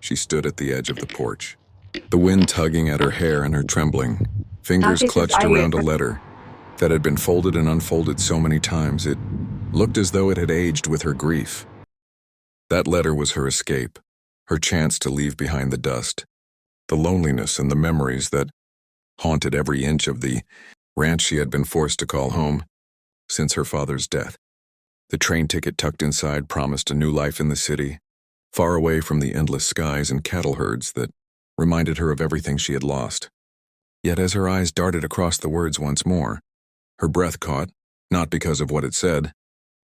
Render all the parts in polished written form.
She stood at the edge of the porch, the wind tugging at her hair and her trembling fingers clutched around a letter that had been folded and unfolded so many times it looked as though it had aged with her grief. That letter was her escape, her chance to leave behind the dust, the loneliness and the memories that haunted every inch of the ranch she had been forced to call home since her father's death. The train ticket tucked inside promised a new life in the city, far away from the endless skies and cattle herds that reminded her of everything she had lost. Yet as her eyes darted across the words once more, her breath caught, not because of what it said,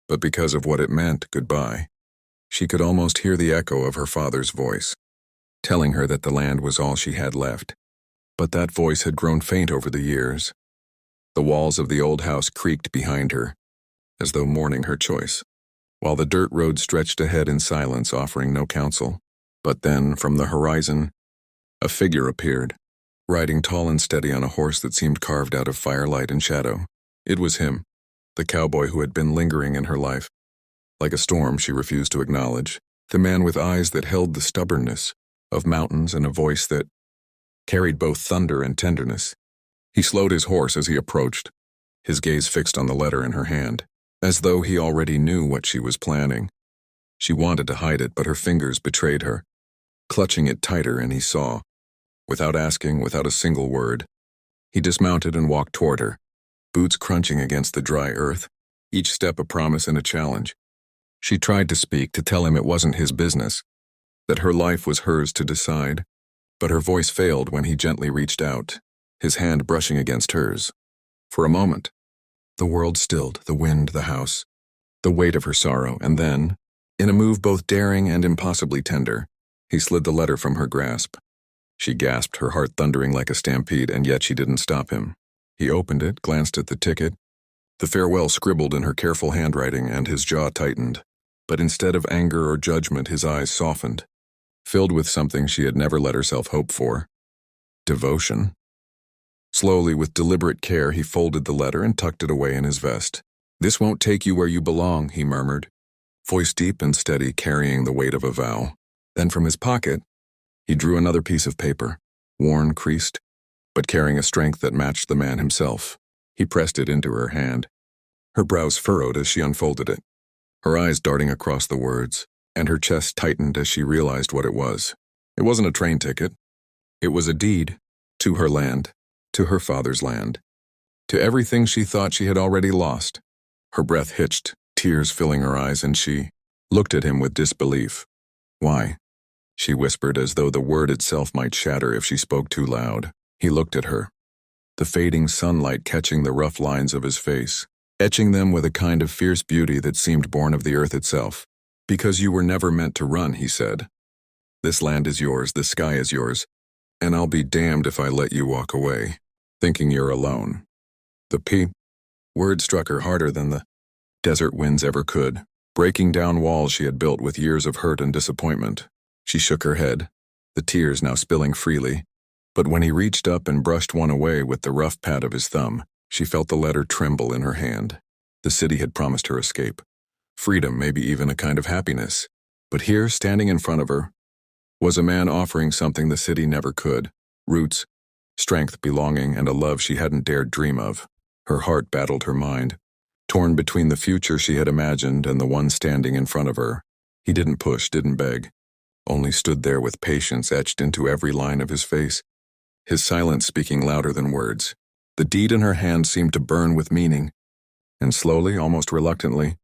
but because of what it meant, goodbye. She could almost hear the echo of her father's voice, telling her that the land was all she had left. But that voice had grown faint over the years. The walls of the old house creaked behind her, as though mourning her choice, while the dirt road stretched ahead in silence, offering no counsel. But then, from the horizon, a figure appeared, riding tall and steady on a horse that seemed carved out of firelight and shadow. It was him, the cowboy who had been lingering in her life, like a storm she refused to acknowledge, the man with eyes that held the stubbornness of mountains and a voice that carried both thunder and tenderness. He slowed his horse as he approached, his gaze fixed on the letter in her hand, as though he already knew what she was planning. She wanted to hide it, but her fingers betrayed her, clutching it tighter, and he saw. Without asking, without a single word, he dismounted and walked toward her, boots crunching against the dry earth, each step a promise and a challenge. She tried to speak, to tell him it wasn't his business, that her life was hers to decide, but her voice failed when he gently reached out, his hand brushing against hers. For a moment, the world stilled, the wind, the house, the weight of her sorrow, and then, in a move both daring and impossibly tender, he slid the letter from her grasp. She gasped, her heart thundering like a stampede, and yet she didn't stop him. He opened it, glanced at the ticket, the farewell scribbled in her careful handwriting, and his jaw tightened. But instead of anger or judgment, his eyes softened, filled with something she had never let herself hope for: devotion. Slowly, with deliberate care, he folded the letter and tucked it away in his vest. "This won't take you where you belong," he murmured, voice deep and steady, carrying the weight of a vow. Then from his pocket, he drew another piece of paper, worn, creased, but carrying a strength that matched the man himself. He pressed it into her hand, her brows furrowed as she unfolded it, her eyes darting across the words, and her chest tightened as she realized what it was. It wasn't a train ticket. It was a deed to her land, to her father's land, to everything she thought she had already lost. Her breath hitched, tears filling her eyes, and she looked at him with disbelief. "Why?" she whispered, as though the word itself might shatter if she spoke too loud. He looked at her, the fading sunlight catching the rough lines of his face, etching them with a kind of fierce beauty that seemed born of the earth itself. "Because you were never meant to run," he said. "This land is yours, the sky is yours, and I'll be damned if I let you walk away, thinking you're alone." The word struck her harder than the desert winds ever could, breaking down walls she had built with years of hurt and disappointment. She shook her head, the tears now spilling freely, but when he reached up and brushed one away with the rough pat of his thumb, she felt the letter tremble in her hand. The city had promised her escape, freedom, maybe even a kind of happiness. But here, standing in front of her, was a man offering something the city never could: roots, strength, belonging, and a love she hadn't dared dream of. Her heart battled her mind, torn between the future she had imagined and the one standing in front of her. He didn't push, didn't beg, only stood there with patience etched into every line of his face, his silence speaking louder than words. The deed in her hand seemed to burn with meaning, and slowly, almost reluctantly,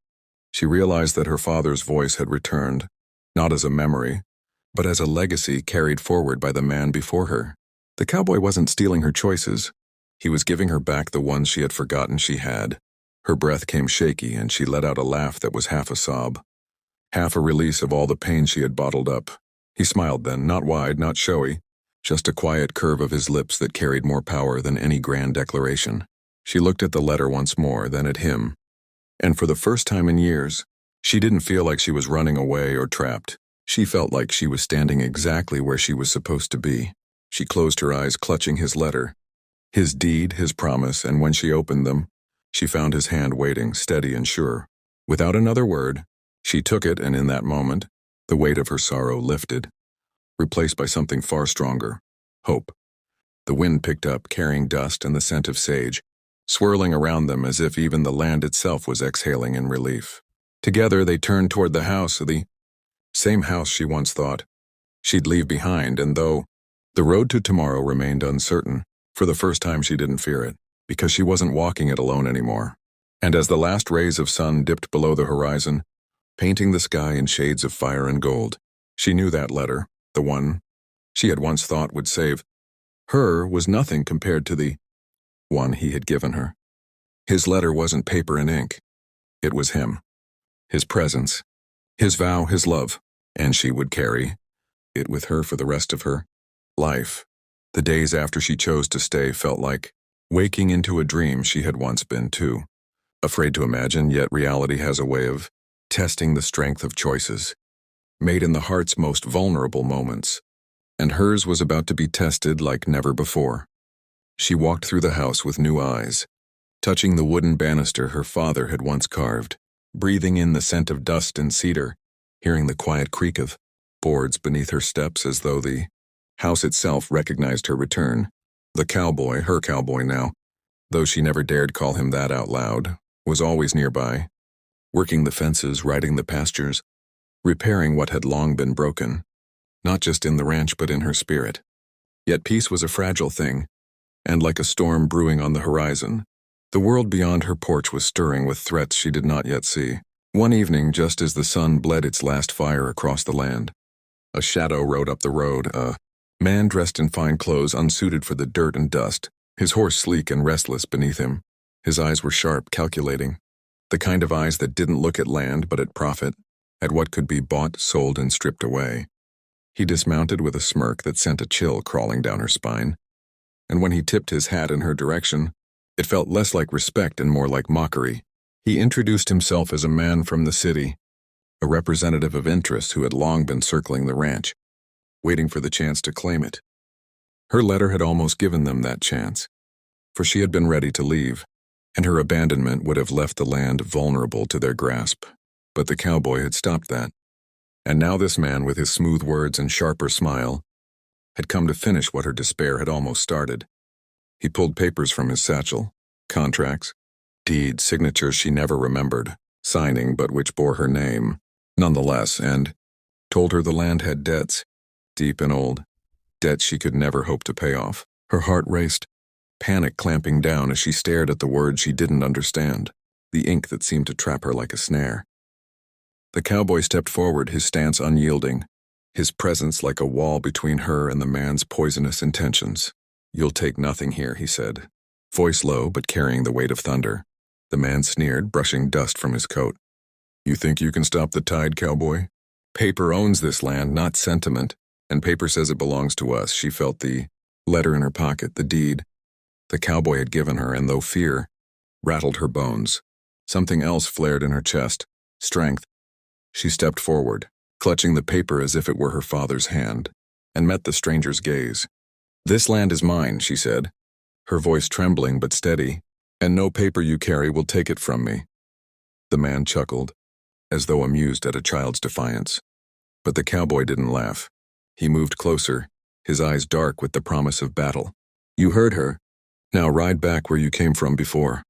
she realized that her father's voice had returned, not as a memory, but as a legacy carried forward by the man before her. The cowboy wasn't stealing her choices. He was giving her back the ones she had forgotten she had. Her breath came shaky, and she let out a laugh that was half a sob, half a release of all the pain she had bottled up. He smiled then, not wide, not showy, just a quiet curve of his lips that carried more power than any grand declaration. She looked at the letter once more, then at him, and for the first time in years, she didn't feel like she was running away or trapped. She felt like she was standing exactly where she was supposed to be. She closed her eyes, clutching his letter, his deed, his promise, and when she opened them, she found his hand waiting, steady and sure. Without another word, she took it, and in that moment, the weight of her sorrow lifted. replaced by something far stronger: hope. The wind picked up, carrying dust and the scent of sage, swirling around them as if even the land itself was exhaling in relief. Together they turned toward the house, the same house she once thought she'd leave behind, and though the road to tomorrow remained uncertain, for the first time she didn't fear it, because she wasn't walking it alone anymore. And as the last rays of sun dipped below the horizon, painting the sky in shades of fire and gold, she knew that letter, the one she had once thought would save her, was nothing compared to the one he had given her. His letter wasn't paper and ink. It was him. His presence. His vow, his love. And she would carry it with her for the rest of her life. The days after she chose to stay felt like waking into a dream she had once been too afraid to imagine, yet reality has a way of testing the strength of choices made in the heart's most vulnerable moments, and hers was about to be tested like never before. She walked through the house with new eyes, touching the wooden banister her father had once carved, breathing in the scent of dust and cedar, hearing the quiet creak of boards beneath her steps as though the house itself recognized her return. The cowboy, her cowboy now, though she never dared call him that out loud, was always nearby, working the fences, riding the pastures, repairing what had long been broken, not just in the ranch but in her spirit. Yet peace was a fragile thing, and like a storm brewing on the horizon, the world beyond her porch was stirring with threats she did not yet see. One evening, just as the sun bled its last fire across the land, a shadow rode up the road, a man dressed in fine clothes unsuited for the dirt and dust, his horse sleek and restless beneath him. His eyes were sharp, calculating, the kind of eyes that didn't look at land but at profit, at what could be bought, sold, and stripped away. He dismounted with a smirk that sent a chill crawling down her spine, and when he tipped his hat in her direction, it felt less like respect and more like mockery. He introduced himself as a man from the city, a representative of interests who had long been circling the ranch, waiting for the chance to claim it. Her letter had almost given them that chance, for she had been ready to leave, and her abandonment would have left the land vulnerable to their grasp. But the cowboy had stopped that, and now this man, with his smooth words and sharper smile, had come to finish what her despair had almost started. He pulled papers from his satchel, contracts, deeds, signatures she never remembered signing but which bore her name, nonetheless, and told her the land had debts, deep and old, debts she could never hope to pay off. Her heart raced, panic clamping down as she stared at the words she didn't understand, the ink that seemed to trap her like a snare. The cowboy stepped forward, his stance unyielding, his presence like a wall between her and the man's poisonous intentions. "You'll take nothing here," he said, voice low but carrying the weight of thunder. The man sneered, brushing dust from his coat. "You think you can stop the tide, cowboy? Paper owns this land, not sentiment, and paper says it belongs to us." She felt the letter in her pocket, the deed the cowboy had given her, and though fear rattled her bones, something else flared in her chest, strength. She stepped forward, clutching the paper as if it were her father's hand, and met the stranger's gaze. "This land is mine," she said, her voice trembling but steady, "and no paper you carry will take it from me." The man chuckled, as though amused at a child's defiance. But the cowboy didn't laugh. He moved closer, his eyes dark with the promise of battle. "You heard her. Now ride back where you came from before."